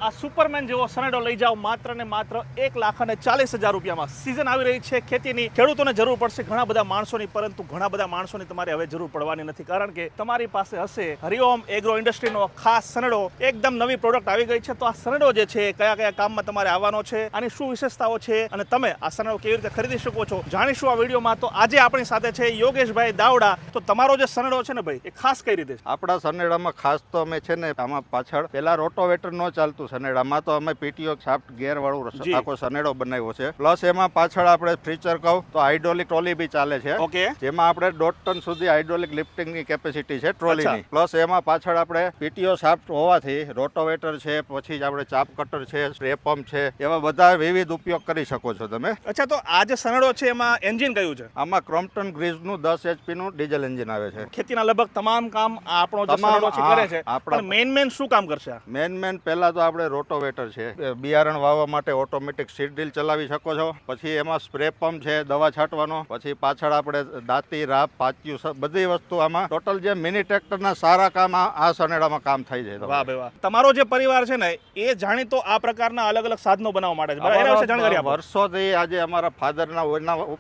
આ સુપરમેન જેવો સનેડો લઈ જાઓ માત્ર ને માત્ર 1,40,000 રૂપિયામાં. સિઝન આવી રહી છે ખેતીની, ખેડૂતોને જરૂર પડશે ઘણા બધા માણસોની, પરંતુ ઘણા બધા માણસોની તમારે હવે જરૂર પડવાની નથી, કારણ કે તમારી પાસે હશે હરિઓમ એગ્રો ઇન્ડસ્ટ્રીનો ખાસ સનેડો. એકદમ નવી પ્રોડક્ટ આવી ગઈ છે. તો આ સનેડો જે છે કયા કયા કામમાં તમારે આવવાનો છે, આની શું વિશેષતાઓ છે અને તમે આ સનેડો કેવી રીતે ખરીદી શકો છો જાણીશું આ વિડીયોમાં. તો આજે આપણી સાથે છે યોગેશભાઈ દાવડા. તો તમારો જે સનેડો છે ને ભાઈ, એ ખાસ કઈ રીતે છે? આપણા સનેડામાં ખાસ તો અમે છે ને આમાં પાછળ પેલા રોટોવેટર નો ચાલતું સનેડામાં તો અમે પીટીઓ શાફ્ટ ગેર વાળું આખો સનેડો બનાવ્યો છે. પ્લસ એમાં પાછળ આપણે ફીચર કહું તો હાઇડ્રોલિક ટ્રોલી બી ચાલે છે. ઓકે. જેમાં આપણે 1.5 ટન સુધી હાઇડ્રોલિક લિફ્ટિંગની કેપેસિટી છે ટ્રોલીની. પ્લસ એમાં પાછળ આપણે પીટીઓ શાફ્ટ હોવાથી રોટોવેટર છે, પછી આપણે ચાપ કટર છે, સ્પ્રે પંપ છે, એવા બધા વિવિધ ઉપયોગ કરી શકો છો તમે. અચ્છા, તો આ જે સનેડો છે એમાં એન્જિન કયું છે? આમાં ક્રોમ્પટન ગ્રીઝનું 10 HP નું ડીઝલ એન્જિન આવે છે. ખેતીના લગભગ તમામ કામ આ આપણો જે સનેડો છે કરે છે. પણ મેન શું કામ કરશે? મેન પહેલા તો આપણે રોટોવેટર છે, બિયારણ વાવવા માટે ઓટોમેટિક સીડ ડ્રીલ ચલાવી શકો છો. પછી એમાં સ્પ્રે પંપ છે દવા છાંટવાનો. પછી પાછળ આપણે દાંતી, રાપ, પાતિયું, બધી વસ્તુ આમાં ટોટલ જે મિની ટ્રેક્ટરના સારા કામ આ સનેડામાં કામ થઈ જાય. વાહ ભાઈ વાહ. તમારો જે પરિવાર છે ને એ જાણીતો આ પ્રકારના અલગ અલગ સાધનો બનાવવા માટે છે, બરાબર? એના વિશે જાણકારી આપો. વર્ષોથી આજે અમારા ફાધરના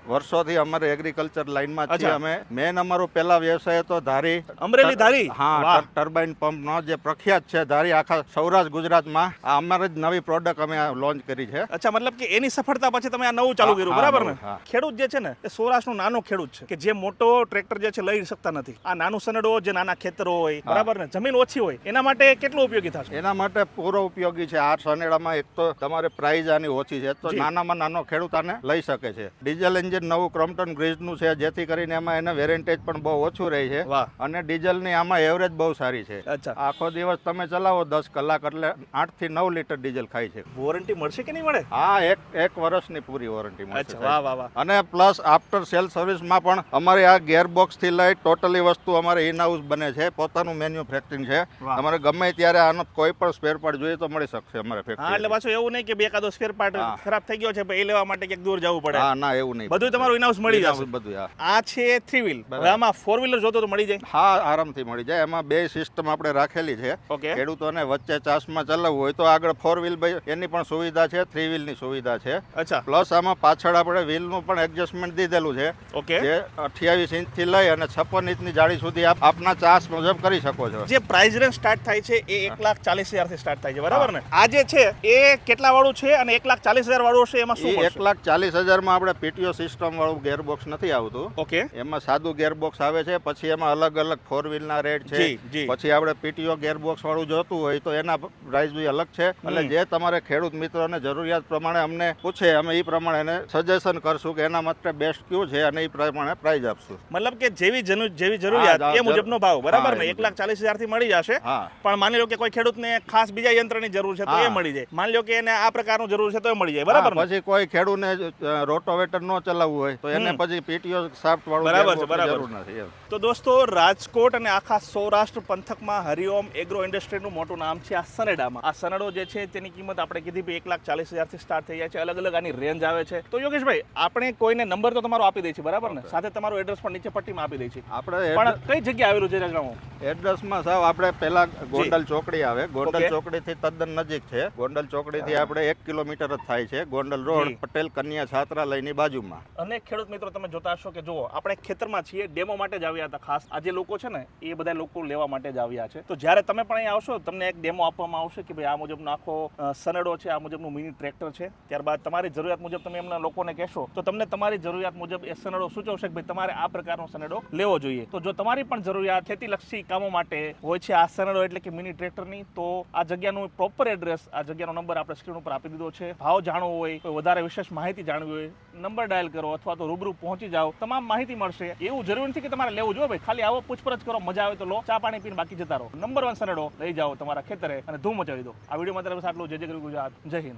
વર્ષોથી અમારે એગ્રીકલ્ચર લાઈનમાં જ છીએ અમે. મેન અમારો પહેલા વ્યવસાય હતો ધારી, અમરેલી ધારી. હા, ટર્બાઇન પંપનો જે પ્રખ્યાત છે ધારી આખા સૌરાષ્ટ્ર ગુજરાતમાં. આ અમારે જ નવી પ્રોડક્ટ અમે લોન્ચ કરી છે. અચ્છા, મતલબ કે એની સફળતા પછી તમે આ નવું ચાલુ કર્યું, બરાબર ને? ખેડૂત જે છે ને એ સૌરાષ્ટ્રનો નાનો ખેડૂત છે કે જે મોટો ટ્રેક્ટર જે છે લઈ શકતા નથી. આ નાનું સનેડો જે નાના ખેતરો હોય, બરાબર ને, જમીન ઓછી હોય, એના માટે કેટલું ઉપયોગી થશે? એના માટે પૂરો ઉપયોગી છે. આ સનેડામાં એક તો તમારે પ્રાઇઝ આની ઓછી છે, તો નાનામાં નાનો ખેડૂત આને લઈ શકે છે. ડીઝલ એન્જિન નવું ક્રોમ્પટન ગ્રીઝનું છે, જેથી કરીને એમાં એને વેરેન્ટેજ પણ બહુ ઓછું રહે છે. અને ડીઝલની આમાં એવરેજ બહુ સારી છે. આખો દિવસ તમે ચલાવો 10 કલાક એટલે 8 થી 9 લીટર ડીઝલ ખાય છે. વોરંટી મળશે કે નહીં મળે? હા, એક વર્ષની પૂરી વોરંટી મળશે. વાહ વાહ વાહ. અને પ્લસ આફ્ટર સેલ સર્વિસમાં પણ અમારી આ ગિયર બોક્સ થી લઈ ટોટલી વસ્તુ અમારે ઇન હાઉસ બને છે, પોતાનું મેન્યુફેક્ચરિંગ છે. તમારે ગમે ત્યારે આનો કોઈ પણ સ્પેર પાર્ટ જોઈએ તો મળી શકશે અમારે ફેક્ટરી. હા, એટલે પાછું એવું નહીં કે બે એકાદો સ્પેર પાર્ટ ખરાબ થઈ ગયો છે એ લેવા માટે ક્યાંક દૂર જવું પડે. હા, ના, એવું નહીં. બધું તમારું ઇન હાઉસ મળી જશે. બધું. આ છે 3 વ્હીલ. હવે આમાં 4 વ્હીલર જોતો તો મળી જાય? હા, આરામથી મળી જાય. એમાં બે સિસ્ટમ આપણે રાખેલી છે. ખેડૂતોને વચ્ચે ચાસમાં ચલાવવું હોય તો આગળ 4 વ્હીલ એની પણ સુવિધા છે, 3 વ્હીલ ની સુવિધા છે. અચ્છા. પ્લસ આમાં પાછળ આપણે વ્હીલ નું પણ એડજસ્ટમેન્ટ દીધેલું છે. ઓકે. જે 28 ઇંચ થી લઈ અને 56 ઇંચની જાડી સુધી આપ આપના ચાસ મુજબ કરી શકો છો. જે પ્રાઇસ રેન્જ સ્ટાર્ટ થાય છે એ 1,40,000 થી સ્ટાર્ટ થાય છે, બરાબર ને? આ જે છે એ કેટલા વાળું છે અને 1,40,000 વાળું હશે? એમાં શું? 1,40,000 માં આપણે પીટીઓ સિસ્ટમ વાળું ગેરબોક્સ નથી આવતું. ઓકે. એમાં સાદું ગેરબોક્સ આવે છે. પછી એમાં અલગ અલગ 4 વ્હીલ ના રેટ છે. પછી આપણે પીટીઓ ગેરબોક્સ વાળું જોતું હોય તો એના પ્રાઇસ બી અલગ છે. એટલે જે તમારે ખેડૂત મિત્રોને જરૂરિયાત પ્રમાણે અમને પૂછે, અમે એ પ્રમાણે એને સજેશન કરશું કે એના માટે બેસ્ટ કયું છે અને એ પ્રમાણે પ્રાઇસ આપશું. મતલબ કે જેવી જરૂરિયાત એ મુજબનો ભાવ, બરાબર ને? 1,40,000 થી મળી જશે. પણ માની લો કે કોઈ ખેડૂતને ખાસ બીજા યંત્રની જરૂર છે તો એ મળી જાય. માની લો કે એને આ પ્રકારનું જરૂર છે તો એ મળી જાય, બરાબર ને? પછી કોઈ ખેડૂતને રોટોવેટર ન ચલાવવું હોય તો એને પછી પીટીઓ શાફ્ટ વાળું જરૂર નથી. તો દોસ્તો, રાજકોટ અને આખા સૌરાષ્ટ્ર પંથકમાં હરિઓમ એગ્રો ઇન્ડસ્ટ્રીનું મોટું નામ છે. આ સનેડામાં આ સનેડો જે છે તેની કિંમત આપણે કીધી 1,40,000 થી સ્ટાર્ટ થઈ જાય છે. અલગ અલગ આની રેન્જ આવે છે. તો યોગેશભાઈ, આપણે કોઈને નંબર તો તમારો આપી દઈએ છીએ, બરાબર ને? સાથે તમારું એડ્રેસ પણ નીચે પટ્ટીમાં આપી દઈએ છીએ. આપણે પણ કઈ જગ્યાએ આવેલું છે જણાવો. એડ્રેસમાં સાવ આપણે પહેલા ગોંડલ ચોકડી આવે. ગોંડલ ચોકડી થી તદ્દન નજીક છે. ગોંડલ ચોકડી થી આપણે 1 કિલોમીટર જ થાય છે. ગોંડલ રોડ, પટેલ કન્યા છાત્રાલયની બાજુમાં. અને ખેડૂત મિત્રો, તમે જોતા હશો કે જો આપણે ખેતરમાં છીએ, ડેમો માટે જ આવ્યા હતા. ખાસ આ જે લોકો છે ને એ બધા લોકો લેવા માટે જ આવ્યા છે. તો જ્યારે તમે પણ અહીં આવશો તમને એક ડેમો આપવામાં આવશે કે ભાઈ આ મુજબનો આખો સનેડો છે, આ મુજબનું મિની ટ્રેક્ટર છે. ત્યારબાદ તમારી જરૂરિયાત મુજબ તમે એમના લોકોને કહેશો તો તમને તમારી જરૂરિયાત મુજબ એ સનેડો સૂચવશે કે ભાઈ તમારે આ પ્રકારનો સનેડો લેવો જોઈએ. તો જો તમારી પણ જરૂરિયાત ખેતીલક્ષી કામો માટે હોય છે આ સનેડો એટલે કે મિની ટ્રેક્ટરની, તો આ જગ્યાનું પ્રોપર એડ્રેસ, આ જગ્યાનો નંબર આપણે સ્ક્રીન ઉપર આપી દીધો છે. ભાવ જાણવો હોય, કોઈ વધારે વિશેષ માહિતી જાણવી હોય, નંબર ડાયલ કરો અથવા તો રૂબરૂ પહોંચી જાઓ, તમામ માહિતી મળશે. એવું જરૂરી નથી કે તમારે લેવું જોઈએ ભાઈ, ખાલી આવો પૂછપરછ કરો, મજા આવે તો લો, ચા પાણી પીને બાકી જતા રહો. નંબર 1 સનેડો લઈ જાઓ તમારા ખેતરે અને ધૂમ મચાવી દો. આ વિડીયોમાં તરફ આટલું. જય જય ગુજરાત, જય હિન્દ.